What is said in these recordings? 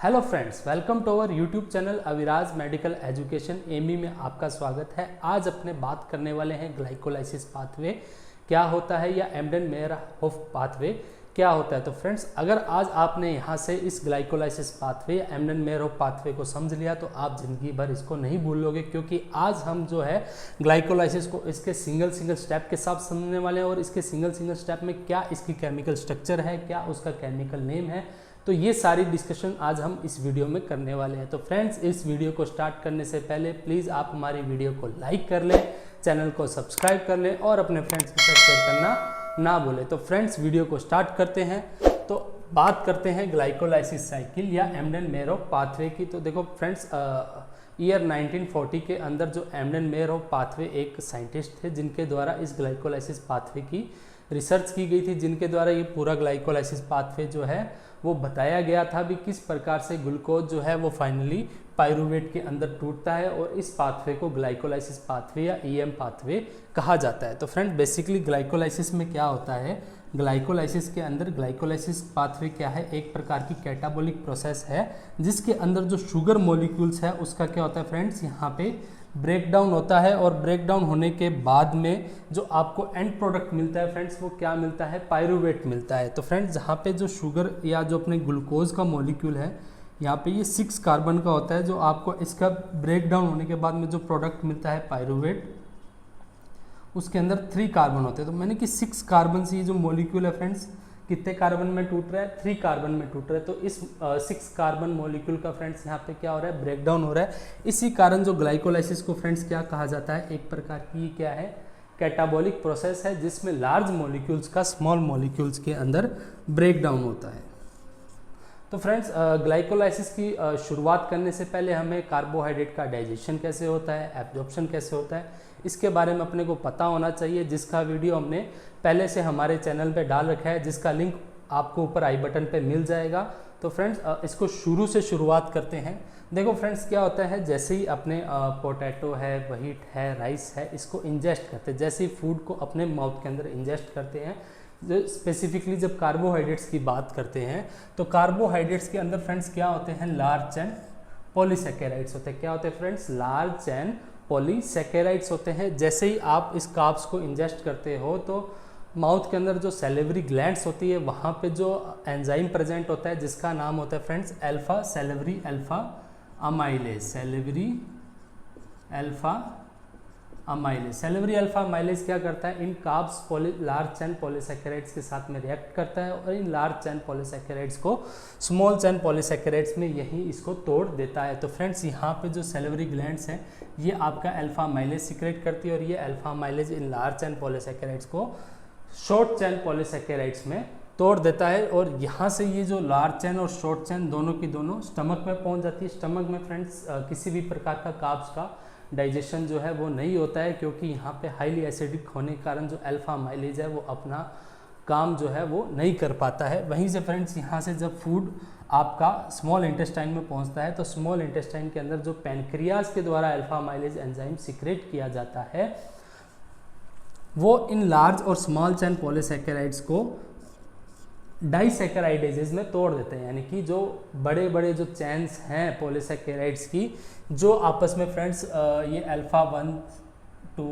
Hello friends, welcome to our YouTube channel Aviraj medical education एमी में आपका स्वागत है। आज अपने बात करने वाले हैं ग्लाइकोलाइसिस पाथवे क्या होता है या एम्डेन-मेयर-होफ पाथवे क्या होता है। तो फ्रेंड्स, अगर आज आपने यहाँ से इस ग्लाइकोलाइसिस पाथवे या एम्डेन-मेयर-होफ पाथवे को समझ लिया तो आप जिंदगी भर इसको नहीं भूलोगे, क्योंकि आज हम जो है ग्लाइकोलाइसिस को इसके सिंगल स्टेप के साथ समझने वाले हैं और इसके सिंगल स्टेप में क्या इसकी केमिकल स्ट्रक्चर है, क्या उसका केमिकल नेम है। तो ये सारी डिस्कशन आज हम इस वीडियो में करने वाले हैं। तो फ्रेंड्स, इस वीडियो को स्टार्ट करने से पहले प्लीज़ आप हमारी वीडियो को लाइक कर लें, चैनल को सब्सक्राइब कर लें और अपने फ्रेंड्स के साथ शेयर करना ना भूलें। तो फ्रेंड्स, वीडियो को स्टार्ट करते हैं। तो बात करते हैं ग्लाइकोलाइसिस साइकिल या एम्डेन-मेयर-होफ पाथवे की। तो देखो फ्रेंड्स, ईयर 1940 के अंदर जो एम्डेन-मेयर-होफ पाथवे एक साइंटिस्ट थे जिनके द्वारा इस ग्लाइकोलाइसिस पाथवे की रिसर्च की गई थी, जिनके द्वारा ये पूरा ग्लाइकोलाइसिस पाथवे जो है वो बताया गया था भी किस प्रकार से ग्लूकोज जो है वो फाइनली पायरूवेट के अंदर टूटता है, और इस पाथवे को ग्लाइकोलाइसिस पाथवे या ईएम पाथवे कहा जाता है। तो फ्रेंड, बेसिकली ग्लाइकोलाइसिस में क्या होता है, ग्लाइकोलाइसिस के अंदर ग्लाइकोलाइसिस पाथवे क्या है, एक प्रकार की कैटाबॉलिक प्रोसेस है जिसके अंदर जो शुगर मॉलिक्यूल्स है उसका क्या होता है फ्रेंड्स, यहाँ पे ब्रेक डाउन होता है, और ब्रेक डाउन होने के बाद में जो आपको एंड प्रोडक्ट मिलता है फ्रेंड्स, वो क्या मिलता है, पायरूवेट मिलता है। तो फ्रेंड्स, जहाँ पे जो शुगर या जो अपने ग्लूकोज का मॉलिक्यूल है, यहाँ पे ये 6 कार्बन का होता है, जो आपको इसका ब्रेक डाउन होने के बाद में जो प्रोडक्ट मिलता है पायरूवेट, उसके अंदर 3 कार्बन होते हैं। तो मैंने कि 6 कार्बन से ये जो मॉलिक्यूल है फ्रेंड्स, कितने कार्बन में टूट रहा है, 3 कार्बन में टूट रहा है। तो इस 6 कार्बन मॉलिक्यूल का फ्रेंड्स यहाँ पे क्या हो रहा है, ब्रेक डाउन हो रहा है। इसी कारण जो ग्लाइकोलाइसिस को फ्रेंड्स क्या कहा जाता है, एक प्रकार की क्या है, कैटाबॉलिक प्रोसेस है जिसमें लार्ज मॉलिक्यूल्स का स्मॉल मॉलिक्यूल्स के अंदर ब्रेक डाउन होता है। तो फ्रेंड्स, ग्लाइकोलाइसिस की शुरुआत करने से पहले हमें कार्बोहाइड्रेट का डाइजेशन कैसे होता है, एब्जॉर्प्शन कैसे होता है, इसके बारे में अपने को पता होना चाहिए, जिसका वीडियो हमने पहले से हमारे चैनल पे डाल रखा है, जिसका लिंक आपको ऊपर आई बटन पे मिल जाएगा। तो फ्रेंड्स, इसको शुरू से शुरुआत करते हैं। देखो फ्रेंड्स, क्या होता है, जैसे ही अपने पोटैटो है, व्हीट है, राइस है, इसको इंजेस्ट करते हैं, जैसे ही फूड को अपने माउथ के अंदर इंजेस्ट करते हैं, जो स्पेसिफिकली जब कार्बोहाइड्रेट्स की बात करते हैं तो कार्बोहाइड्रेट्स के अंदर फ्रेंड्स क्या होते हैं, लार्ज चेन पॉलीसैकेराइड्स होते हैं। क्या होते हैं फ्रेंड्स, लार्ज चेन पॉलीसैकेराइड्स होते हैं। जैसे ही आप इस कार्ब्स को इंजेस्ट करते हो तो माउथ के अंदर जो सैलिवरी ग्लैंड्स होती है, वहाँ पे जो एंजाइम प्रेजेंट होता है जिसका नाम होता है friends alpha salivary alpha amylase, salivary alpha amylase. Salivary alpha amylase क्या करता है, इन कार्ब्स लार्ज चेन पॉलीसैकेराइड्स के साथ में रिएक्ट करता है और इन लार्ज चेन पॉलीसैकेराइड्स को स्मॉल चेन पॉलीसैकेराइड्स में यही इसको तोड़ देता है। तो फ्रेंड्स, यहाँ पे जो सैलिवरी ग्लैंड्स हैं ये आपका अल्फा अमाइलेज सीक्रेट करती है, और ये alpha amylase in large chain polysaccharides को शॉर्ट चेन पॉलीसैकेराइड्स में तोड़ देता है, और यहाँ से ये जो लार्ज चेन और शॉर्ट चेन दोनों की दोनों स्टमक में पहुँच जाती है। स्टमक में फ्रेंड्स किसी भी प्रकार का कार्ब्स का डाइजेशन जो है वो नहीं होता है, क्योंकि यहाँ पे हाईली एसिडिक होने के कारण जो अल्फा अमाइलेज है वो अपना काम जो है वो नहीं कर पाता है। वहीं से फ्रेंड्स, यहाँ से जब फूड आपका स्मॉल इंटेस्टाइन में पहुँचता है तो स्मॉल इंटेस्टाइन के अंदर जो पैनक्रियाज के द्वारा अल्फा अमाइलेज एंजाइम सीक्रेट किया जाता है, वो इन लार्ज और स्मॉल चेन पॉलीसैकेराइड्स को डाइसैकेराइडेजेस में तोड़ देते हैं। यानी कि जो बड़े बड़े जो चेन्स हैं पॉलीसैकेराइड्स की, जो आपस में फ्रेंड्स ये अल्फा 1 to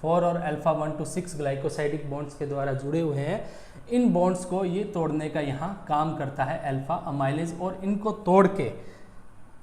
4 और अल्फा 1 to 6 ग्लाइकोसाइडिक बॉन्ड्स के द्वारा जुड़े हुए हैं, इन बॉन्ड्स को ये तोड़ने का यहाँ काम करता है अल्फा अमाइलेज। और इनको तोड़ के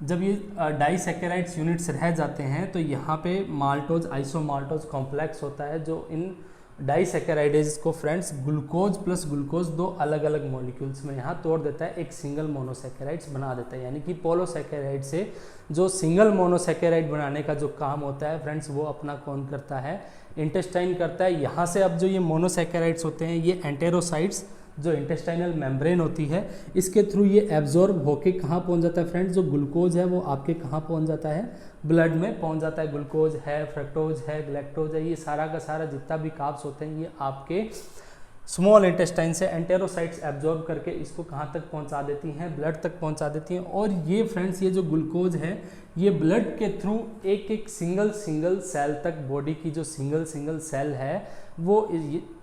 जब ये डाइसैकेराइड्स यूनिट्स रह जाते हैं तो यहाँ पे माल्टोज आइसोमाल्टोज कॉम्प्लेक्स होता है, जो इन डाइसैकेराइडेज को फ्रेंड्स ग्लूकोज प्लस ग्लूकोज 2 अलग अलग मॉलिक्यूल्स में यहाँ तोड़ देता है, एक सिंगल मोनोसैकेराइड्स बना देता है। यानी कि पॉलीसैकेराइड से जो सिंगल मोनोसैकेराइड बनाने का जो काम होता है फ्रेंड्स, वो अपना कौन करता है, इंटेस्टाइन करता है। यहाँ से अब जो ये मोनोसैकेराइड्स होते हैं, ये एंटेरोसाइट्स जो इंटेस्टाइनल मेम्ब्रेन होती है, इसके थ्रू ये एब्जॉर्ब होके कहाँ पहुँच जाता है फ्रेंड्स, जो ग्लूकोज है वो आपके कहाँ पहुँच जाता है, ब्लड में पहुँच जाता है। ग्लूकोज है, फ्रक्टोज है, ग्लैक्टोज है, ये सारा का सारा जितना भी कार्ब्स होते हैं ये आपके स्मॉल इंटेस्टाइन से एंटेरोसाइट्स एब्जॉर्ब करके इसको कहाँ तक पहुँचा देती हैं, ब्लड तक पहुँचा देती हैं। और ये फ्रेंड्स, ये जो ग्लूकोज है ये ब्लड के थ्रू एक एक सिंगल सेल तक, बॉडी की जो सिंगल सेल है वो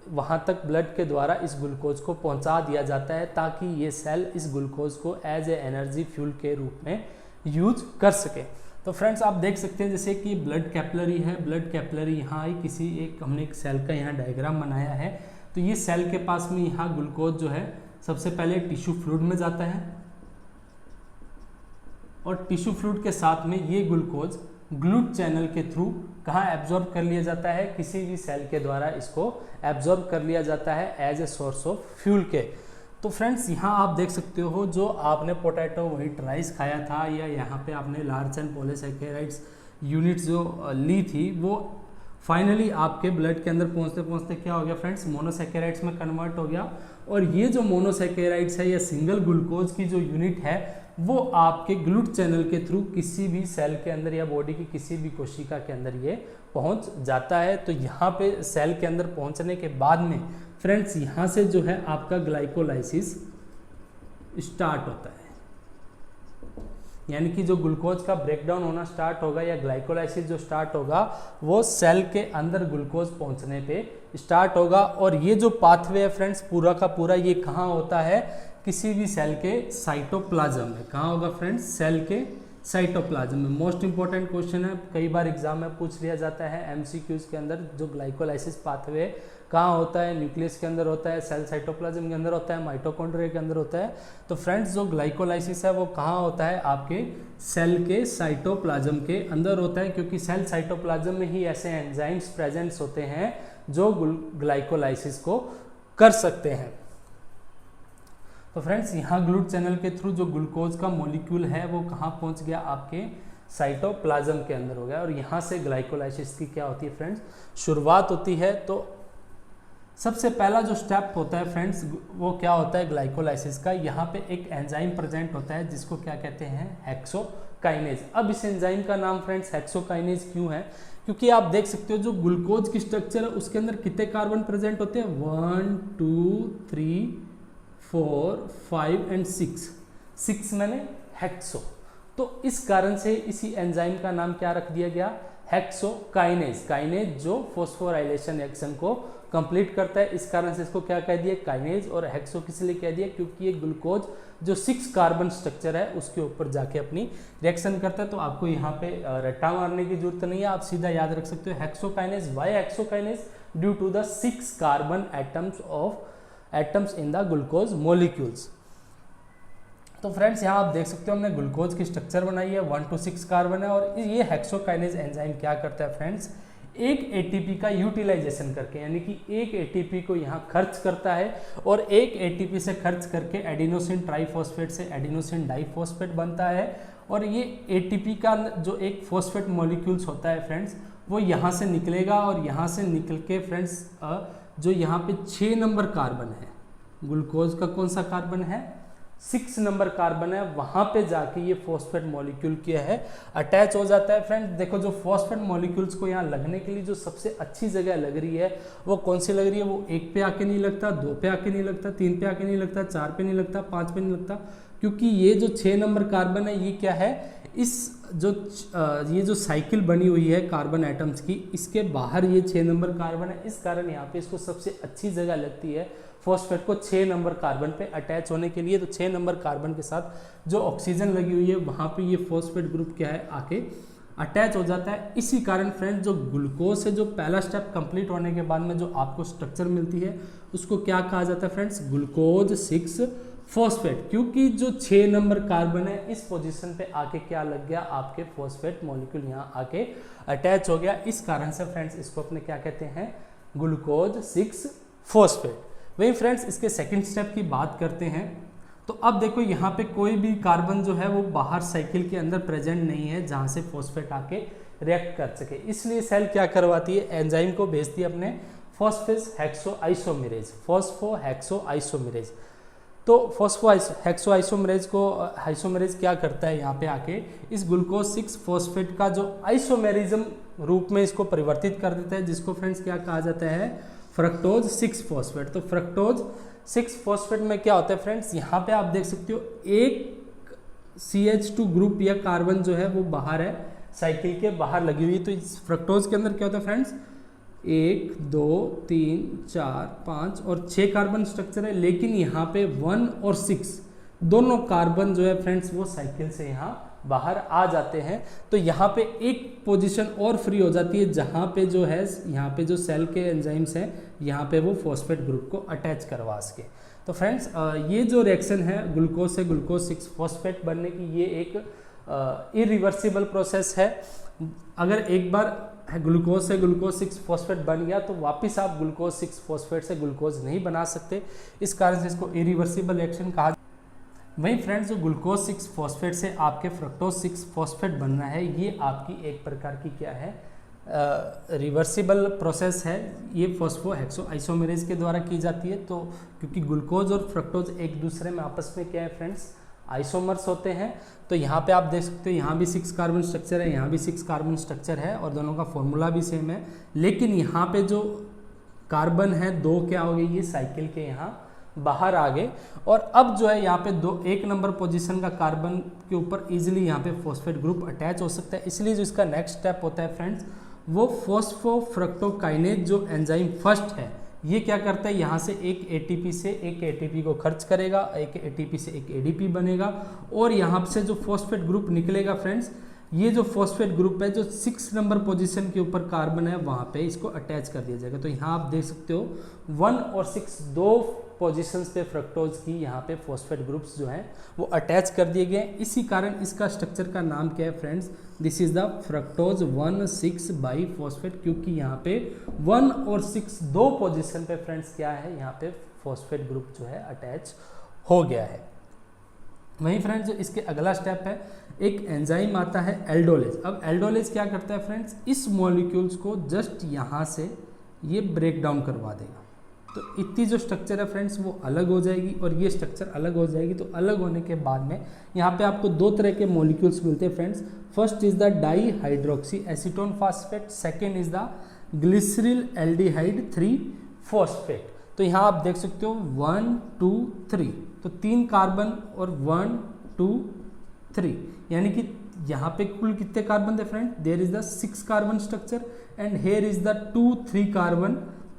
वहाँ तक ब्लड के द्वारा इस ग्लूकोज को पहुँचा दिया जाता है ताकि ये सेल इस ग्लूकोज को एज ए एनर्जी फ्यूल के रूप में यूज कर सके। तो फ्रेंड्स आप देख सकते हैं जैसे कि ब्लड कैपिलरी है, ब्लड कैपिलरी यहाँ आई, किसी एक हमने एक सेल का यहाँ डायग्राम बनाया है। तो ये सेल के पास में यहाँ ग्लूकोज जो है सबसे पहले टिश्यू फ्लूइड में जाता है और टिश्यू फ्लूइड के साथ में ये ग्लूकोज ग्लूट चैनल के थ्रू कहाँ एब्जॉर्ब कर लिया जाता है, किसी भी सेल के द्वारा इसको एब्जॉर्ब कर लिया जाता है as a source of fuel के। तो फ्रेंड्स यहाँ आप देख सकते हो जो आपने पोटैटो व्हाइट राइस खाया था या यहाँ पे आपने लार्ज एंड पॉलीसैकेराइड्स यूनिट्स जो ली थी वो फाइनली आपके ब्लड के अंदर पहुँचते पहुँचते क्या हो गया फ्रेंड्स, मोनोसैकेराइड्स में कन्वर्ट हो गया। और ये जो मोनोसैकेराइड्स है या सिंगल ग्लूकोज की जो यूनिट है वो आपके ग्लूट चैनल के थ्रू किसी भी सेल के अंदर या बॉडी की किसी भी कोशिका के अंदर ये पहुंच जाता है। तो यहाँ पे सेल के अंदर पहुंचने के बाद में फ्रेंड्स यहाँ से जो है आपका ग्लाइकोलाइसिस स्टार्ट होता है, यानी कि जो ग्लूकोज का ब्रेकडाउन होना स्टार्ट होगा या ग्लाइकोलाइसिस जो स्टार्ट होगा वो सेल के अंदर ग्लूकोज पहुंचने पे स्टार्ट होगा। और ये जो पाथवे है फ्रेंड्स पूरा का पूरा ये कहाँ होता है, किसी भी सेल के साइटोप्लाज्म में। कहाँ होगा फ्रेंड्स, सेल के साइटोप्लाज्म में। मोस्ट इंपॉर्टेंट क्वेश्चन है, कई बार एग्जाम में पूछ लिया जाता है एमसीक्यूज के अंदर। जो ग्लाइकोलाइसिस पाथवे कहाँ होता है, न्यूक्लियस के अंदर होता है, सेल साइटोप्लाज्म के अंदर होता है, माइटोकॉन्ड्रिया के अंदर होता है। तो फ्रेंड्स जो ग्लाइकोलाइसिस है वो कहाँ होता है, आपके सेल के साइटोप्लाज्म के अंदर होता है, क्योंकि सेल साइटोप्लाज्म में ही ऐसे एंजाइम्स प्रेजेंट्स होते हैं जो ग्लाइकोलाइसिस को कर सकते हैं। तो फ्रेंड्स यहाँ ग्लूट चैनल के थ्रू जो ग्लूकोज का मॉलिक्यूल है वो कहाँ पहुँच गया, आपके साइटोप्लाज्म के अंदर हो गया। और यहाँ से ग्लाइकोलाइसिस की क्या होती है फ्रेंड्स, शुरुआत होती है। तो सबसे पहला जो स्टेप होता है फ्रेंड्स वो क्या होता है ग्लाइकोलाइसिस का, यहाँ पे एक एंजाइम प्रेजेंट होता है जिसको क्या कहते हैं, हेक्सोकाइनेज। अब इस एंजाइम का नाम फ्रेंड्स हेक्सोकाइनेज क्यों है, क्योंकि आप देख सकते हो जो ग्लूकोज की स्ट्रक्चर है उसके अंदर कितने कार्बन प्रेजेंट होते हैं, 1 2 3 4 5 एंड 6 मैंने हेक्सो। तो इस कारण से इसी एंजाइम का नाम क्या रख दिया गया, हेक्सोकाइनेज। काइनेज जो फॉस्फोराइलेशन एक्शन को कंप्लीट करता है, इस कारण से इसको क्या कह दिया, काइनेज। और हेक्सो किस लिए कह दिया, क्योंकि ये ग्लूकोज जो 6 कार्बन स्ट्रक्चर है उसके ऊपर जाके अपनी रिएक्शन करता है। तो आपको यहाँ पे रट्टा मारने की जरूरत नहीं है, आप सीधा याद रख सकते हो hexokinase. Why hexokinase, due to the 6 carbon atoms in the glucose molecules. तो फ्रेंड्स यहाँ आप देख सकते हो हमने ग्लूकोज की स्ट्रक्चर बनाई है, 1 to 6 कार्बन है। और ये हेक्सोकाइनेज एंजाइम क्या करता है फ्रेंड्स, एक एटीपी का यूटिलाइजेशन करके, यानी कि एक एटीपी को यहाँ खर्च करता है और एक एटीपी से खर्च करके एडिनोसिन ट्राइफॉस्फेट से एडिनोसिन डाइफॉस्फेट बनता है। और ये एटीपी का जो एक फॉस्फेट मॉलिक्यूल्स होता है फ्रेंड्स वो यहाँ से निकलेगा और यहाँ से निकल के फ्रेंड्स जो यहाँ पे 6 नंबर कार्बन है, ग्लूकोज का कौन सा कार्बन है, 6 नंबर कार्बन है, वहां पे जाके ये फॉस्फेट मॉलिक्यूल क्या है, अटैच हो जाता है। फ्रेंड्स देखो जो फॉस्फेट मॉलिक्यूल्स को यहाँ लगने के लिए जो सबसे अच्छी जगह लग रही है वो कौन सी लग रही है, वो 1 पे आके नहीं लगता, 2 पे आके नहीं लगता, 3 पे आके नहीं लगता, 4 पे नहीं लगता, 5 पे नहीं लगता, क्योंकि ये जो 6 नंबर कार्बन है ये क्या है, इस ये जो साइकिल बनी हुई है कार्बन एटम्स की, इसके बाहर ये 6 नंबर कार्बन है। इस कारण यहाँ पे इसको सबसे अच्छी जगह लगती है फॉस्फेट को 6 नंबर कार्बन पे अटैच होने के लिए। तो 6 नंबर कार्बन के साथ जो ऑक्सीजन लगी हुई है वहाँ पे ये फॉस्फेट ग्रुप क्या है, आके अटैच हो जाता है। इसी कारण फ्रेंड्स जो ग्लूकोज से जो पहला स्टेप कंप्लीट होने के बाद में जो आपको स्ट्रक्चर मिलती है उसको क्या कहा जाता है फ्रेंड्स, ग्लूकोज 6 फॉस्फेट, क्योंकि जो 6 नंबर कार्बन है इस पोजीशन पे आके क्या लग गया, आपके फॉस्फेट मॉलिक्यूल यहाँ आके अटैच हो गया। इस कारण से फ्रेंड्स इसको अपने क्या कहते हैं, ग्लूकोज 6 फॉस्फेट। वही फ्रेंड्स इसके सेकंड स्टेप की बात करते हैं। तो अब देखो यहाँ पे कोई भी कार्बन जो है वो बाहर साइकिल के अंदर प्रेजेंट नहीं है जहाँ से फॉस्फेट आके रिएक्ट कर सके, इसलिए सेल क्या करवाती है, एंजाइम को भेजती है अपने फॉस्फेट हेक्सोआइसोमेरेज, फॉस्फोहेक्सोआइसोमेरेज। तो फॉस्फोहेक्सोआइसोमेरेज को आइसोमेरेज क्या करता है, यहाँ पे आके इस ग्लूकोज 6 फॉस्फेट का जो आइसोमेरिज्म रूप में इसको परिवर्तित कर देता है, जिसको फ्रेंड्स क्या कहा जाता है, फ्रक्टोज 6 फॉस्फेट। तो फ्रक्टोज 6 फॉस्फेट में क्या होता है फ्रेंड्स, यहाँ पे आप देख सकते हो एक CH2 ग्रुप या कार्बन जो है वो बाहर है, साइकिल के बाहर लगी हुई है। तो इस फ्रक्टोज के अंदर क्या होता है फ्रेंड्स, 1 2 3 4 5 और 6 कार्बन स्ट्रक्चर है, लेकिन यहाँ पे 1 और 6 दोनों कार्बन जो है फ्रेंड्स वो साइकिल से यहाँ बाहर आ जाते हैं। तो यहाँ पे एक पोजीशन और फ्री हो जाती है जहाँ पे जो है यहाँ पे जो सेल के एंजाइम्स हैं यहाँ पे वो फॉस्फेट ग्रुप को अटैच करवा सके। तो फ्रेंड्स ये जो रिएक्शन है ग्लूकोज से ग्लूकोज 6 फॉस्फेट बनने की, ये एक इरिवर्सिबल प्रोसेस है। अगर एक बार ग्लूकोज से ग्लूकोज 6 फॉस्फेट बन गया तो वापस आप ग्लूकोज 6 फॉस्फेट से ग्लूकोज नहीं बना सकते, इस कारण से इसको इरिवर्सिबल रिएक्शन कहा। वहीं फ्रेंड्स जो ग्लूकोज 6 फॉस्फेट से आपके फ्रक्टोज 6 फॉस्फेट बनना है, ये आपकी एक प्रकार की क्या है रिवर्सिबल प्रोसेस है। ये फॉस्फो हेक्सो आइसोमेरेज के द्वारा की जाती है। तो क्योंकि ग्लूकोज और फ्रक्टोज एक दूसरे में आपस में क्या है फ्रेंड्स आइसोमर्स होते हैं, तो यहाँ पे आप देख सकते हो यहाँ भी 6 कार्बन स्ट्रक्चर है, यहाँ भी 6 कार्बन स्ट्रक्चर है और दोनों का फॉर्मूला भी सेम है। लेकिन यहाँ पे जो कार्बन है 2 क्या हो गए, ये साइकिल के यहाँ बाहर आ गए और अब जो है यहाँ पे 1 नंबर पोजीशन का कार्बन के ऊपर इजीली यहाँ पे फॉस्फेट ग्रुप अटैच हो सकता है। इसलिए जो इसका नेक्स्ट स्टेप होता है फ्रेंड्स वो फॉस्फोफ्रक्टोकाइनेज जो एंजाइम फर्स्ट है, ये क्या करता है यहाँ से एक एटीपी से एक एटीपी को खर्च करेगा, एक एटीपी से एक एडीपी बनेगा और यहाँ से जो फॉस्फेट ग्रुप निकलेगा फ्रेंड्स, ये जो फॉस्फेट ग्रुप है जो 6 नंबर पोजीशन के ऊपर कार्बन है वहाँ पे इसको अटैच कर दिया जाएगा। तो यहाँ आप देख सकते हो 1 और 6 दो पोजीशंस पे फ्रक्टोज की यहाँ पे फॉस्फेट ग्रुप्स जो हैं वो अटैच कर दिए गए। इसी कारण इसका स्ट्रक्चर का नाम क्या है friends, this is the fructose 1,6 bi phosphate, क्योंकि यहाँ पे 1 और 6 दो पोजीशन पे फ्रेंड्स क्या है यहाँ पे फॉस्फेट ग्रुप जो है अटैच हो गया है। वहीं फ्रेंड्स जो इसके अगला स्टेप है, एक एंजाइम आता है एल्डोलेज। अब एल्डोलेज क्या करता है फ्रेंड्स, इस मॉलिक्यूल्स को जस्ट यहाँ से ये ब्रेक डाउन करवा देगा। तो इतनी जो स्ट्रक्चर है फ्रेंड्स वो अलग हो जाएगी और ये स्ट्रक्चर अलग हो जाएगी। तो अलग होने के बाद में यहाँ पे आपको 2 तरह के मॉलिक्यूल्स मिलते हैं friends. First is the dihydroxy acetone phosphate, second is the glyceraldehyde 3 phosphate. तो यहाँ आप देख सकते हो 1 2 3, तो 3 कार्बन और 1 2 3, यानी कि यहाँ पे कुल कितने कार्बन थे friend, there is the 6 carbon structure and here is the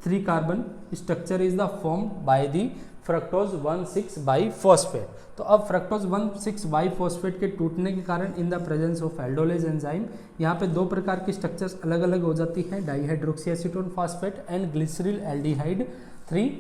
3 carbon structure is the form by the fructose 1,6 bi phosphate. तो अब फ्रक्टोज 1,6 बाई फॉस्फेट के टूटने के कारण इन the presence of aldolase enzyme यहाँ पे 2 प्रकार की स्ट्रक्चर्स अलग अलग हो जाती हैं, dihydroxy acetone phosphate and glyceraldehyde 3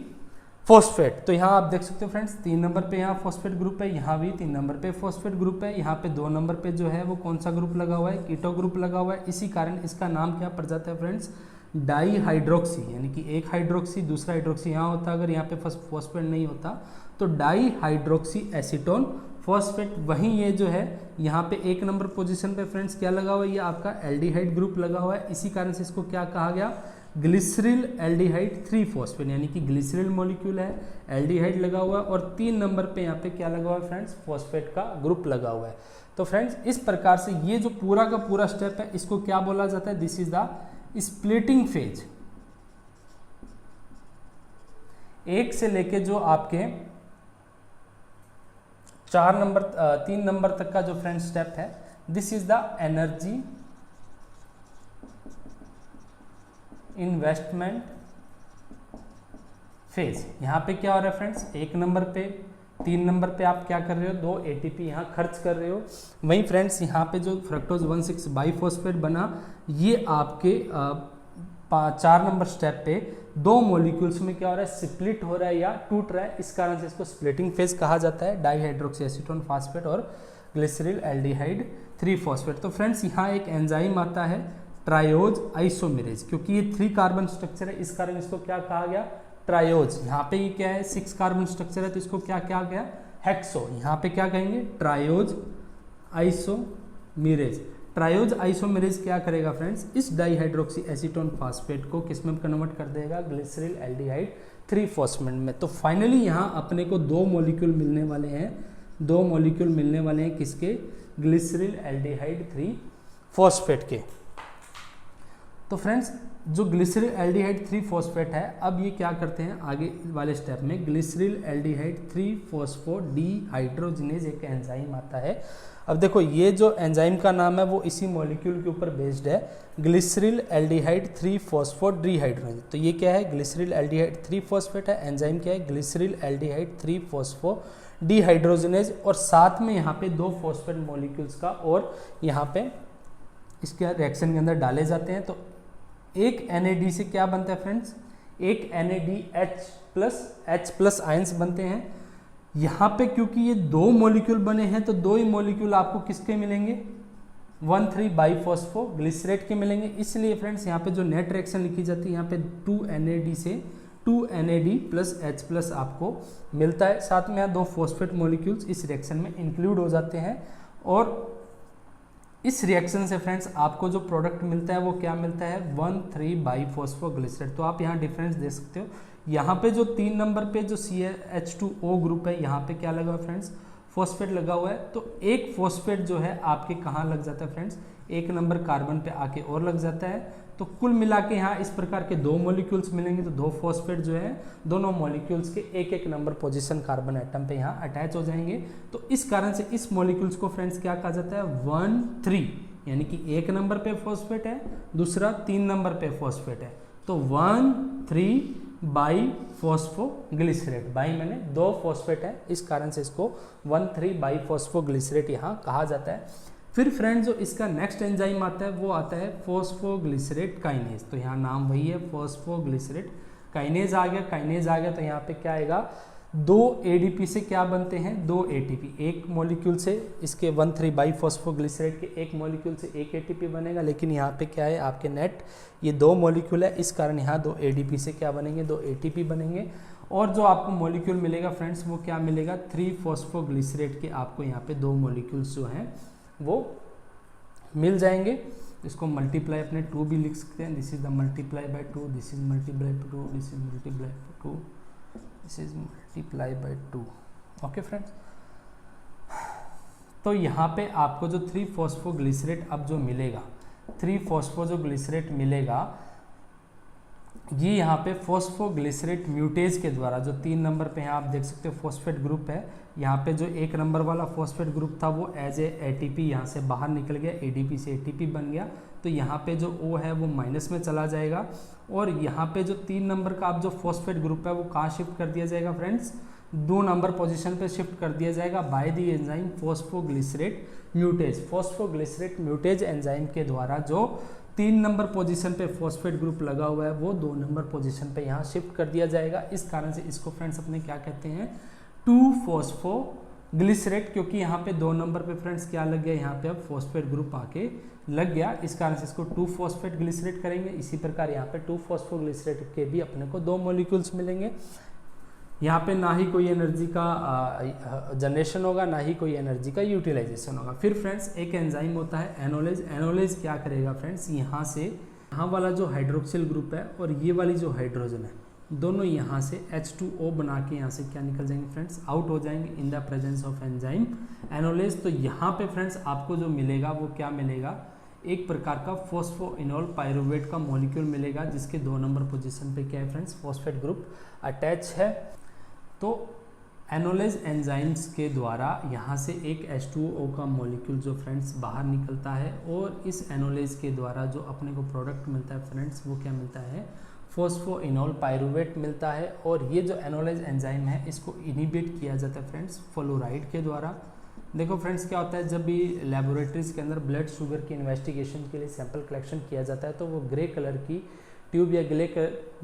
phosphate. तो यहाँ आप देख सकते हो फ्रेंड्स 3 नंबर पे यहाँ फॉस्फेट ग्रुप है, यहाँ भी 3 नंबर पे फॉस्फेट ग्रुप है, यहाँ पे 2 नंबर पे जो है वो कौन सा ग्रुप लगा हुआ है, कीटो ग्रुप लगा हुआ है। इसी कारण इसका नाम क्या पड़ जाता है फ्रेंड्स, डाई हाइड्रोक्सी, यानी कि एक हाइड्रोक्सी दूसरा हाइड्रोक्सी यहाँ होता, अगर यहाँ पे फॉस्फेट नहीं होता तो डाई हाइड्रोक्सी एसीटोन फॉस्फेट। वहीं ये जो है यहाँ पे 1 नंबर पोजीशन पे फ्रेंड्स क्या लगा हुआ है, ये आपका एल्डिहाइड ग्रुप लगा हुआ है। इसी कारण से इसको क्या कहा गया, ग्लिसरील एल्डिहाइड 3 फॉस्फेट, यानी कि ग्लिसरील मॉलिक्यूल है, एल्डिहाइड लगा हुआ है और 3 नंबर पे यहाँ पे क्या लगा हुआ है फ्रेंड्स, फॉस्फेट का ग्रुप लगा हुआ है। तो फ्रेंड्स इस प्रकार से ये जो पूरा का पूरा स्टेप है इसको क्या बोला जाता है, this is the splitting phase. 1 से लेके जो आपके 3 नंबर तक का जो फ्रेंड स्टेप है, this is the energy investment phase. यहां पे क्या हो रहा है फ्रेंड्स, 1 नंबर पे 3 नंबर पे आप क्या कर रहे हो, 2 एटीपी यहाँ खर्च कर रहे हो। वहीं फ्रेंड्स यहाँ पे जो फ्रक्टोज 1,6 बाईफॉस्फेट बना, ये आपके 4 नंबर स्टेप पे 2 मॉलिक्यूल्स में क्या हो रहा है, स्प्लिट हो रहा है या टूट रहा है। इस कारण से इसको स्प्लिटिंग फेज कहा जाता है, डाईहाइड्रोक्सी एसीटोन फास्फेट और ग्लिसरील एल्डिहाइड 3 फॉस्फेट। तो फ्रेंड्स यहाँ एक एंजाइम आता है ट्रायोज आइसोमेरेज, क्योंकि ये 3 कार्बन स्ट्रक्चर है इस कारण इसको क्या कहा गया, ट्रायोज। यहाँ पे ये क्या है, 6 कार्बन स्ट्रक्चर है तो इसको क्या कहा गया, हेक्सो। यहाँ पे क्या कहेंगे, ट्रायोज आइसोमेरेज। ट्रायोज आइसोमेरेज क्या करेगा फ्रेंड्स, इस डाईहाइड्रोक्सी एसीटोन फास्फेट को किस में कन्वर्ट कर देगा, ग्लिसरील एल्डिहाइड 3 फॉस्फेट में। तो फाइनली यहाँ अपने को 2 मॉलिक्यूल मिलने वाले हैं, 2 मॉलिक्यूल मिलने वाले हैं किसके, ग्लिसरील एल्डिहाइड 3 फॉस्फेट के। तो फ्रेंड्स जो ग्लिसरील एल्डिहाइड 3 फॉस्फेट है, अब ये क्या करते हैं आगे वाले स्टेप में, ग्लिसरील एल्डिहाइड 3 फॉस्फो डीहाइड्रोजिनेज एक एंजाइम आता है। अब देखो ये जो एंजाइम का नाम है वो इसी मॉलिक्यूल के ऊपर बेस्ड है, ग्लिसरील एल्डिहाइड 3 फॉस्फो डीहाइड्रोजिनेज। तो ये क्या है, ग्लिसरील एल्डिहाइड 3 फॉस्फेट है, एंजाइम क्या है, ग्लिसरील एल्डिहाइड 3 फॉस्फो डीहाइड्रोजिनेज, और साथ में यहाँ पे 2 फॉस्फेट मॉलिक्यूल्स का और यहाँ पे इसके रिएक्शन के अंदर डाले जाते हैं। तो एक NAD से क्या बनता है फ्रेंड्स, एक NADH+ आयंस बनते हैं। यहाँ पे क्योंकि ये 2 मॉलिक्यूल बने हैं तो 2 ही मॉलिक्यूल आपको किसके मिलेंगे, 1,3-बाइफॉस्फोग्लिसरेट के मिलेंगे। इसलिए फ्रेंड्स यहाँ पे जो नेट रिएक्शन लिखी जाती है यहाँ पे 2 NAD से 2 NAD+H+ आपको मिलता है। साथ में यहाँ 2 फॉस्फेट मॉलिक्यूल्स इस रिएक्शन में इंक्लूड हो जाते हैं, और इस रिएक्शन से फ्रेंड्स आपको जो प्रोडक्ट मिलता है वो क्या मिलता है, 1,3-बाइफॉस्फोग्लिसरेट। तो आप यहाँ डिफरेंस दे सकते हो, यहाँ पे जो 3 नंबर पे जो CH2O ग्रुप है यहाँ पे क्या लगा हुआ है फ्रेंड्स, फॉस्फेट लगा हुआ है। तो एक फॉस्फेट जो है आपके कहाँ लग जाता है फ्रेंड्स, 1 नंबर कार्बन पे आके और लग जाता है। तो कुल मिला के यहाँ इस प्रकार के 2 मॉलिक्यूल्स मिलेंगे, तो 2 फॉस्फेट जो है दोनों मॉलिक्यूल्स के 1-1 नंबर पोजीशन कार्बन एटम पे यहाँ अटैच हो जाएंगे। तो इस कारण से इस मॉलिक्यूल्स को फ्रेंड्स क्या कहा जाता है, 1,3, यानी कि 1 नंबर पे फॉस्फेट है, दूसरा 3 नंबर पे फॉस्फेट है, तो 1,3-बाइफॉस्फोग्लिसरेट, बाई मैंने 2 फॉस्फेट है, इस कारण से इसको 1,3-बाइफॉस्फोग्लिसरेट यहाँ कहा जाता है। फिर फ्रेंड्स जो इसका नेक्स्ट एंजाइम आता है वो आता है फॉस्फोग्लिसरेट काइनेज। तो यहाँ नाम वही है, फॉस्फोग्लिसरेट काइनेज आ गया। काइनेज आ गया तो यहाँ पे क्या आएगा, 2 ADP से क्या बनते हैं, 2 ATP, एक मॉलिक्यूल से इसके 1,3-बाइफॉस्फोग्लिसरेट के एक मॉलिक्यूल से 1 ATP बनेगा। लेकिन यहाँ पे क्या है आपके नेट ये 2 मॉलिक्यूल है, इस कारण यहाँ 2 ADP से क्या बनेंगे, 2 ATP बनेंगे। और जो आपको मॉलिक्यूल मिलेगा फ्रेंड्स वो क्या मिलेगा, 3-फॉस्फोग्लिसरेट के आपको यहाँ पे 2 मॉलिक्यूल्स जो हैं वो मिल जाएंगे। इसको मल्टीप्लाई अपने 2 भी लिख सकते हैं, this is the multiply by 2, this is multiply by 2, this is multiply by 2, this is multiply by 2। Okay friends, तो यहाँ पे आपको जो 3-फॉस्फोग्लिसरेट अब जो मिलेगा, 3-फॉस्फो जो ग्लिसरेट मिलेगा, ये यहाँ पे फॉस्फोग्लिसरेट म्यूटेज के द्वारा जो 3 नंबर पे यहाँ आप देख सकते हो फॉस्फेट ग्रुप है, यहाँ पे जो 1 नंबर वाला फॉस्फेट ग्रुप था वो एज ए ATP यहाँ से बाहर निकल गया, ADP से ATP बन गया। तो यहाँ पे जो O है वो माइनस में चला जाएगा, और यहाँ पे जो 3 नंबर का आप जो फॉस्फेट ग्रुप है वो कहाँ शिफ्ट कर दिया जाएगा फ्रेंड्स, 2 नंबर पोजीशन पे शिफ्ट कर दिया जाएगा by the enzyme phosphoglycerate म्यूटेज। Phosphoglycerate म्यूटेज enzyme के द्वारा जो 3 नंबर पोजीशन पे फॉस्फेट ग्रुप लगा हुआ है वो 2 नंबर पोजीशन पे यहाँ शिफ्ट कर दिया जाएगा। इस कारण से इसको फ्रेंड्स अपने क्या कहते हैं, 2-फॉस्फोग्लिसरेट, क्योंकि यहाँ पे 2 नंबर पे फ्रेंड्स क्या लग गया, यहाँ पे अब फॉस्फेट ग्रुप आके लग गया, इस कारण से इसको 2-फॉस्फेट ग्लिसरेट करेंगे। इसी प्रकार यहाँ पे 2-फॉस्फोग्लिसरेट के भी अपने को 2 मॉलिक्यूल्स मिलेंगे। यहाँ पे ना ही कोई एनर्जी का जनरेशन होगा, ना ही कोई एनर्जी का यूटिलाइजेशन होगा। फिर फ्रेंड्स एक एंजाइम होता है एनोलेज। एनोलेज क्या करेगा फ्रेंड्स, यहाँ से यहाँ वाला जो हाइड्रोक्सिल ग्रुप है और ये वाली जो हाइड्रोजन है, दोनों यहाँ से H2O बना के यहाँ से क्या निकल जाएंगे फ्रेंड्स, आउट हो जाएंगे in the presence of enzyme enolase. तो यहाँ पे फ्रेंड्स आपको जो मिलेगा वो क्या मिलेगा, एक प्रकार का फॉस्फोइनोल पायरुवेट का मॉलिक्यूल मिलेगा, जिसके 2 नंबर पोजीशन पे क्या है फ्रेंड्स, फॉस्फेट ग्रुप अटैच है। तो एनोलेज एंजाइम्स के द्वारा यहाँ से एक H2O का मॉलिक्यूल जो फ्रेंड्स बाहर निकलता है, और इस एनोलेज के द्वारा जो अपने को प्रोडक्ट मिलता है फ्रेंड्स वो क्या मिलता है, फॉस्फोइनोल पायरुवेट मिलता है। और ये जो एनोलेज एंजाइम है इसको इनिबिट किया जाता है फ्रेंड्स फ्लोराइड के द्वारा। देखो फ्रेंड्स क्या होता है, जब भी लेबोरेटरीज के अंदर ब्लड शुगर की इन्वेस्टिगेशन के लिए सैंपल कलेक्शन किया जाता है तो वो ग्रे कलर की ट्यूब या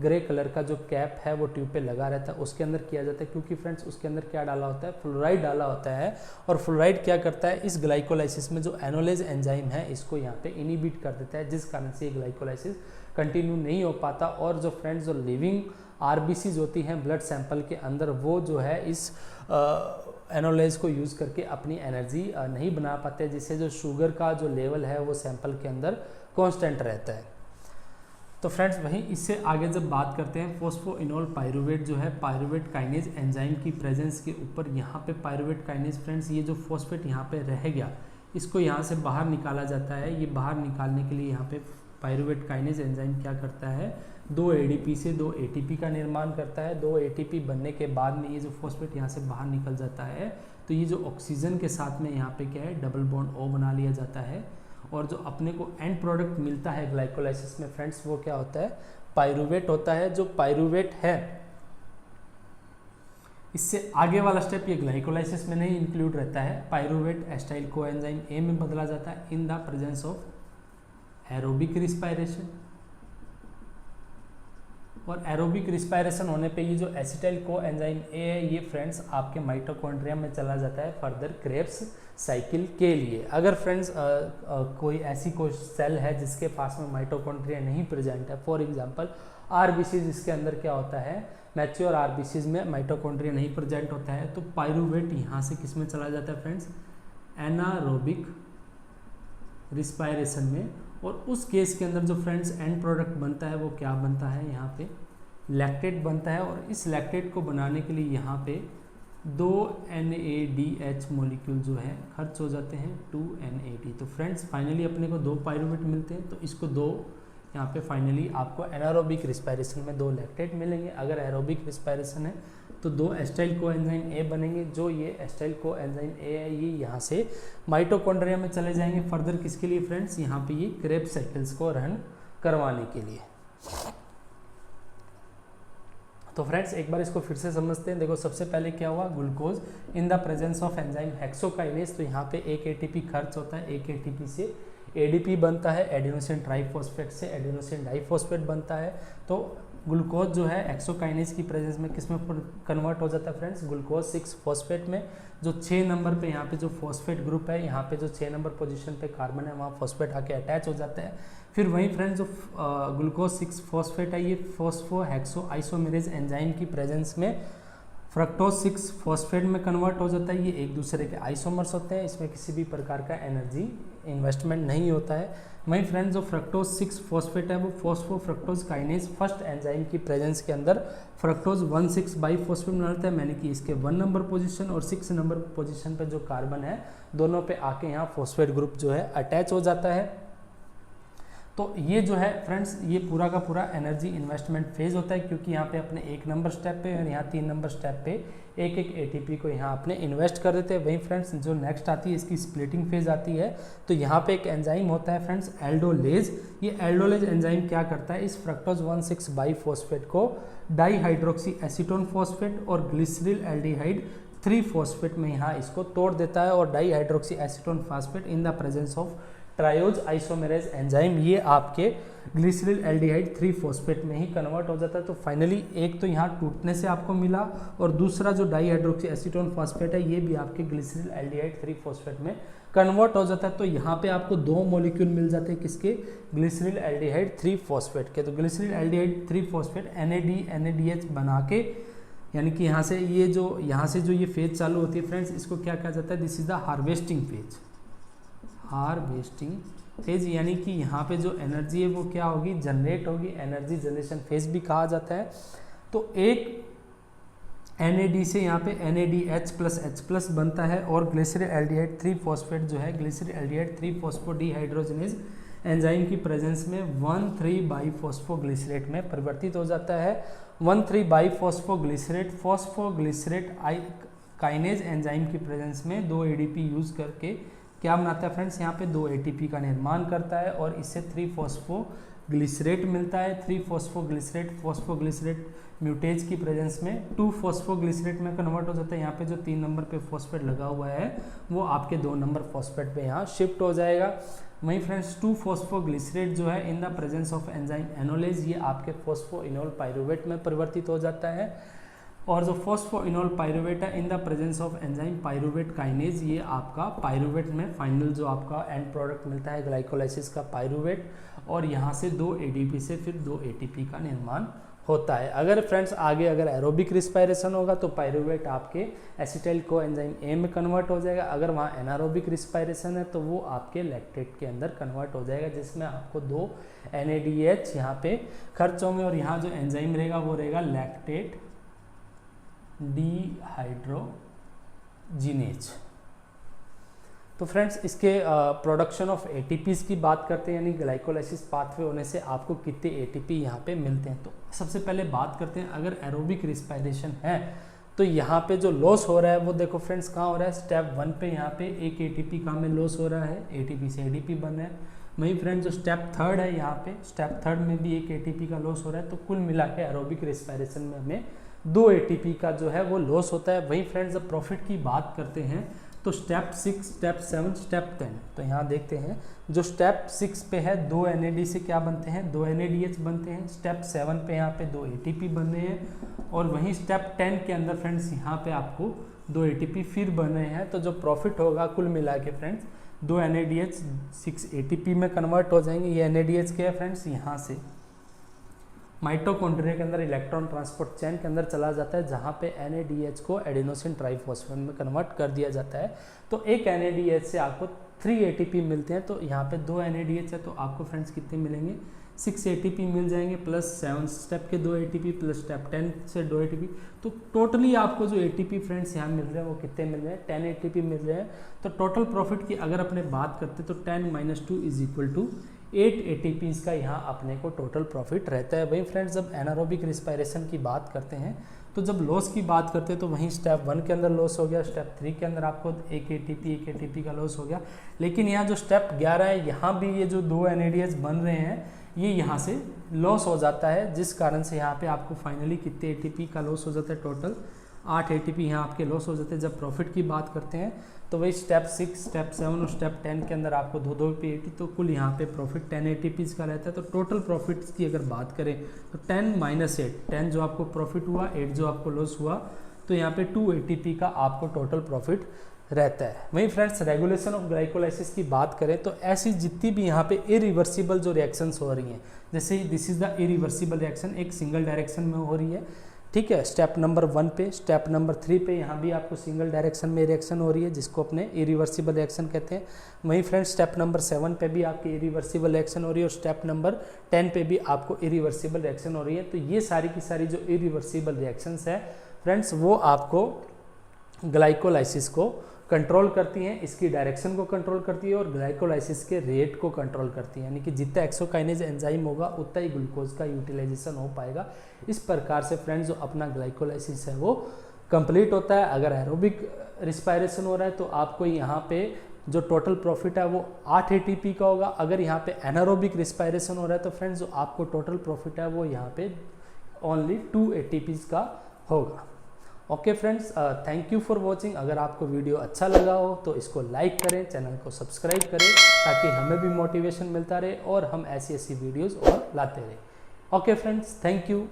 ग्रे कलर का जो कैप है वो ट्यूब पे लगा रहता है, उसके अंदर किया जाता है, क्योंकि फ्रेंड्स उसके अंदर क्या डाला होता है, फ्लोराइड डाला होता है। और फ्लोराइड क्या करता है, इस ग्लाइकोलाइसिस में जो एनोलेज एंजाइम है इसको यहाँ पे इनिबिट कर देता है, जिस कारण से ये ग्लाइकोलाइसिस कंटिन्यू नहीं हो पाता। और जो फ्रेंड्स जो लिविंग RBCs होती हैं ब्लड सैंपल के अंदर, वो जो है इस एनोलेज को यूज़ करके अपनी एनर्जी नहीं बना पाते, जिससे जो शुगर का जो लेवल है वो सैंपल के अंदर कांस्टेंट रहता है। तो फ्रेंड्स वहीं इससे आगे जब बात करते हैं फॉस्फोइनोल पायरुवेट जो है पायरुवेट काइनेज एंजाइम की प्रेजेंस के ऊपर, यहाँ पे पायरुवेट काइनेज फ्रेंड्स ये जो फॉस्फेट यहाँ पे रह गया इसको यहाँ से बाहर निकाला जाता है। ये बाहर निकालने के लिए यहाँ पे पायरूवेट काइनेज एंजाइम क्या करता है, 2 एडीपी से 2 एटीपी का निर्माण करता है। 2 एटीपी बनने के बाद में ये जो फॉस्फेट यहाँ से बाहर निकल जाता है, तो ये जो ऑक्सीजन के साथ में यहाँ पे क्या है, डबल बॉन्ड O बना लिया जाता है। और जो अपने को एंड प्रोडक्ट मिलता है ग्लाइकोलाइसिस में फ्रेंड्स, वो क्या होता है, पायरूवेट होता है। जो पायरूवेट है, इससे आगे वाला स्टेप ये ग्लाइकोलाइसिस में नहीं इंक्लूड रहता है। पायरूवेट एस्टाइल कोएंजाइम A में बदला जाता है in the presence of aerobic respiration. और एरोबिक रिस्पायरेशन होने पे ये जो एसिटाइल कोएंजाइम A है, ये फ्रेंड्स आपके माइटोकॉन्ड्रिया में चला जाता है फर्दर क्रेब्स साइकिल के लिए। अगर फ्रेंड्स कोई ऐसी कोई सेल है जिसके पास में माइटोकॉन्ड्रिया नहीं प्रेजेंट है, फॉर एग्जांपल आरबीसी, जिसके अंदर क्या होता है, मैच्योर आरबीसीज में माइटोकॉन्ड्रिया नहीं प्रेजेंट होता है, तो पायरूवेट यहाँ से किस में चला जाता है फ्रेंड्स, एनारोबिक रिस्पायरेशन में। और उस केस के अंदर जो फ्रेंड्स एंड प्रोडक्ट बनता है वो क्या बनता है, यहाँ पे लैक्टेट बनता है। और इस लैक्टेट को बनाने के लिए यहाँ पे 2 NADH मॉलिक्यूल जो है खर्च हो जाते हैं, 2 NAD। तो फ्रेंड्स फाइनली अपने को 2 पायरूवेट मिलते हैं, तो इसको 2 यहाँ पे फाइनली आपको एनारोबिक रिस्पायरेशन में 2 लैक्टेट मिलेंगे। अगर एरोबिक रिस्पायरेशन है तो 2 एस्टाइल कोएंजाइम A बनेंगे। जो ये एस्टाइल कोएंजाइम A है, ये यहाँ से माइटोकॉन्ड्रिया में चले जाएंगे फर्दर किसके लिए फ्रेंड्स, यहाँ पे ये क्रेब्स साइकिल्स को रन करवाने के लिए। तो फ्रेंड्स एक बार इसको फिर से समझते हैं। देखो सबसे पहले क्या हुआ, glucose in the presence of enzyme hexokinase, तो यहाँ पे 1 ATP खर्च होता है, 1 ATP से ADP बनता है, एडेनोसिन ट्राइफॉस्फेट से एडेनोसिन डाइफॉस्फेट बनता है। तो ग्लूकोज जो है एक्सोकाइनेज की प्रेजेंस में किस में कन्वर्ट हो जाता है फ्रेंड्स, ग्लूकोज 6 फॉस्फेट में। जो 6 नंबर पे यहाँ पे जो फॉस्फेट ग्रुप है, यहाँ पे जो 6 नंबर पोजीशन पे कार्बन है, वहाँ फॉस्फेट आके अटैच हो जाता है। फिर वहीं फ्रेंड्स जो ग्लूकोज 6 फॉस्फेट है, ये फॉस्फो हेक्सो आइसोमेरेज एंजाइम की प्रेजेंस में फ्रक्टोज 6 फॉस्फेट में कन्वर्ट हो जाता है। ये एक दूसरे के आइसोमर्स होते हैं, इसमें किसी भी प्रकार का एनर्जी इन्वेस्टमेंट नहीं होता है। वहीं फ्रेंड्स जो फ्रक्टोज 6 फॉस्फेट है, वो phospho fructose kinase first enzyme की प्रेजेंस के अंदर फ्रक्टोज 1,6 बाइफॉस्फेट बनाता है, मैंने कि इसके 1 नंबर पोजीशन और 6 नंबर पोजीशन पे जो कार्बन है, दोनों पे आके यहाँ फॉस्फेट ग्रुप जो है अटैच हो जाता है। तो ये जो है फ्रेंड्स, ये पूरा का पूरा एनर्जी इन्वेस्टमेंट फेज होता है, क्योंकि यहाँ पे अपने 1 नंबर स्टेप पे और यहाँ 3 नंबर स्टेप पे एक ATP को यहाँ अपने इन्वेस्ट कर देते हैं। वहीं फ्रेंड्स जो नेक्स्ट आती है, इसकी स्प्लिटिंग फेज आती है। तो यहाँ पे एक एंजाइम होता है फ्रेंड्स एल्डोलेज। ये एल्डोलेज एंजाइम क्या करता है, इस फ्रक्टोज 1,6 बाइफॉस्फेट को डाईहाइड्रोक्सी एसीटोन फॉस्फेट और ग्लिसरील एल्डिहाइड 3 फॉस्फेट में यहाँ इसको तोड़ देता है। और dihydroxy acetone phosphate in the presence of triose isomerase enzyme, ये आपके ग्लिसरील एल्डिहाइड 3 फॉस्फेट में ही कन्वर्ट हो जाता है। तो फाइनली एक तो यहाँ टूटने से आपको मिला, और दूसरा जो डाईहाइड्रोक्सी एसीटोन फॉस्फेट है, ये भी आपके ग्लिसरील एल्डिहाइड 3 फॉस्फेट में कन्वर्ट हो जाता है। तो यहाँ पे आपको 2 मॉलिक्यूल मिल जाते हैं किसके, ग्लिसरील एल्डिहाइड 3 फॉस्फेट के। तो ग्लिसरील एल्डिहाइड 3 फॉस्फेट NADH बना के, यानी कि यहाँ से ये फेज चालू होती है फ्रेंड्स, इसको क्या कहा जाता है, this is the harvesting phase. Harvesting phase यानी कि यहाँ पे जो एनर्जी है वो क्या होगी, जनरेट होगी, एनर्जी जनरेशन फेज भी कहा जाता है। तो एक NAD से यहाँ पे NADH+H+ बनता है, और ग्लिसरील एल्डिहाइड 3 फॉस्फेट जो है, ग्लिसरील एल्डिहाइड 3 फॉस्फोडीहाइड्रोजनेज एंजाइम की प्रेजेंस में 1,3 बाइफॉस्फोग्लिसरेट में परिवर्तित हो जाता है। 1,3 बाइफॉस्फोग्लिसरेट फॉस्फोग्लिसरेट काइनेज एंजाइम की प्रेजेंस में 2 ADP यूज करके क्या बनाता है फ्रेंड्स, यहाँ पे 2 ATP का निर्माण करता है, और इससे 3 फॉस्फोग्लिसरेट मिलता है। 3 फॉस्फोग्लिसरेट म्यूटेज की प्रेजेंस में 2 फॉस्फोग्लिसरेट में कन्वर्ट हो जाता है। यहाँ पे जो 3 नंबर पे फॉस्फेट लगा हुआ है, वो आपके 2 नंबर फॉस्फेट पे यहाँ शिफ्ट हो जाएगा। वहीं फ्रेंड्स 2 फॉस्फोग्लिसरेट जो है in the presence of enzyme enolase, ये आपके फॉस्फोइनोल पायरूवेट में परिवर्तित हो जाता है। और जो फॉस्फोइनोल पायरूवेट है in the presence of enzyme pyruvate kinase, ये आपका पायरूवेट में फाइनल जो आपका एंड प्रोडक्ट मिलता है ग्लाइकोलाइसिस का पायरूवेट, और यहाँ से 2 ADP से फिर 2 ATP का निर्माण होता है। अगर फ्रेंड्स आगे अगर एरोबिक रिस्पायरेशन होगा तो पायरूवेट आपके एसिटाइल कोएंजाइम A में कन्वर्ट हो जाएगा। अगर वहाँ एनारोबिक रिस्पायरेशन है तो वो आपके लैक्टेट के अंदर कन्वर्ट हो जाएगा, जिसमें आपको 2 NADH यहाँ पे खर्च होंगे, और यहाँ जो एंजाइम रहेगा वो रहेगा लैक्टेट डिहाइड्रोजिनेज। तो फ्रेंड्स इसके प्रोडक्शन ऑफ एटीपीज़ की बात करते हैं, यानी ग्लाइकोलाइसिस पाथवे होने से आपको कितने एटीपी यहाँ पे मिलते हैं। तो सबसे पहले बात करते हैं, अगर एरोबिक रिस्पायरेशन है तो यहाँ पे जो लॉस हो रहा है वो देखो फ्रेंड्स कहाँ हो रहा है, स्टेप 1 पे यहाँ पे एक एटीपी कहाँ में लॉस हो रहा है, एटीपी से एडीपी बन रहा है। वहीं फ्रेंड्स जो स्टेप 3 है यहाँ पे, स्टेप 3 में भी एक एटीपी का लॉस हो रहा है। तो कुल मिला के एरोबिक रिस्पायरेशन में हमें 2 एटीपी का जो है वो लॉस होता है। वहीं फ्रेंड्स जब प्रॉफिट की बात करते हैं तो स्टेप 6, स्टेप 7, स्टेप 10, तो यहाँ देखते हैं जो स्टेप 6 पे है 2 NAD से क्या बनते हैं, 2 NADH बनते हैं। स्टेप 7 पे यहाँ पे 2 ATP बन रहे हैं, और वहीं स्टेप 10 के अंदर फ्रेंड्स यहाँ पे आपको 2 ATP फिर बन रहे हैं। तो जो प्रॉफिट होगा कुल मिला के फ्रेंड्स 2 NADH 6 ATP में कन्वर्ट हो जाएंगे। ये NADH क्या है फ्रेंड्स, यहाँ से माइटोकॉन्ड्रिया के अंदर इलेक्ट्रॉन ट्रांसपोर्ट चेन के अंदर चला जाता है, जहाँ पे NADH को एडेनोसिन ट्राइफॉस्फेट में कन्वर्ट कर दिया जाता है। तो एक NADH से आपको 3 ATP मिलते हैं। तो यहाँ पे 2 NADH है तो आपको फ्रेंड्स कितने मिलेंगे, 6 ATP मिल जाएंगे, प्लस 7 स्टेप के 2 ATP, प्लस स्टेप 10 से 2 ATP। तो टोटली आपको जो ATP फ्रेंड्स यहाँ मिल रहे हैं वो कितने मिल रहे हैं, 10 ATP मिल रहे हैं। तो टोटल प्रॉफिट की अगर अपने बात करते तो 10 - 2 = 8 ATPs का यहाँ अपने को टोटल प्रॉफिट रहता है। वहीं फ्रेंड्स जब एनारोबिक रिस्पायरेशन की बात करते हैं तो जब लॉस की बात करते हैं तो वहीं स्टेप 1 के अंदर लॉस हो गया, स्टेप 3 के अंदर आपको एक ATP का लॉस हो गया। लेकिन यहाँ जो स्टेप 11 है यहाँ भी ये जो 2 NADH बन रहे हैं ये यहाँ से लॉस हो जाता है, जिस कारण से यहाँ पे आपको फाइनली कितने ATP का लॉस हो जाता है, टोटल 8 ATP यहाँ आपके लॉस हो जाते हैं। जब प्रॉफिट की बात करते हैं तो वही स्टेप 6, स्टेप 7 और स्टेप 10 के अंदर आपको 2 ATP, तो कुल यहाँ पे प्रॉफिट 10 ATPs का रहता है। तो टोटल प्रॉफिट की अगर बात करें तो 10 - 8, 10 जो आपको प्रॉफिट हुआ, 8 जो आपको लॉस हुआ, तो यहाँ पे 2 ATP का आपको टोटल प्रॉफिट रहता है। वहीं फ्रेंड्स रेगुलेशन ऑफ ग्लाइकोलाइसिस की बात करें तो ऐसी जितनी भी यहाँ पे इरिवर्सिबल जो रिएक्शंस हो रही हैं, जैसे this is the irreversible reaction, एक सिंगल डायरेक्शन में हो रही है, ठीक है, स्टेप नंबर 1 पे, स्टेप नंबर 3 पे यहाँ भी आपको सिंगल डायरेक्शन में रिएक्शन हो रही है, जिसको अपने इरिवर्सिबल रिएक्शन कहते हैं। वहीं फ्रेंड्स स्टेप नंबर 7 पे भी आपकी इरिवर्सिबल रिएक्शन हो रही है, और स्टेप नंबर 10 पे भी आपको इरिवर्सिबल रिएक्शन हो रही है। तो ये सारी की सारी जो इरिवर्सिबल रिएक्शंस है फ्रेंड्स वो आपको ग्लाइकोलाइसिस को कंट्रोल करती हैं, इसकी डायरेक्शन को कंट्रोल करती है और ग्लाइकोलाइसिस के रेट को कंट्रोल करती है। यानी कि जितना एक्सोकाइनेज एंजाइम होगा उतना ही ग्लूकोज का यूटिलाइजेशन हो पाएगा। इस प्रकार से फ्रेंड्स जो अपना ग्लाइकोलाइसिस है वो कंप्लीट होता है। अगर एरोबिक रिस्पायरेशन हो रहा है तो आपको यहाँ पे जो टोटल प्रॉफिट है वो 8 ATP का होगा। अगर यहाँ पे एनारोबिक रिस्पायरेशन हो रहा है तो फ्रेंड्स जो आपको टोटल प्रॉफिट है वो यहाँ पे ओनली 2 ATPs का होगा। Okay friends, thank you for watching. अगर आपको वीडियो अच्छा लगा हो तो इसको लाइक करें, चैनल को सब्सक्राइब करें, ताकि हमें भी मोटिवेशन मिलता रहे और हम ऐसी वीडियोस और लाते रहें। Okay friends, thank you.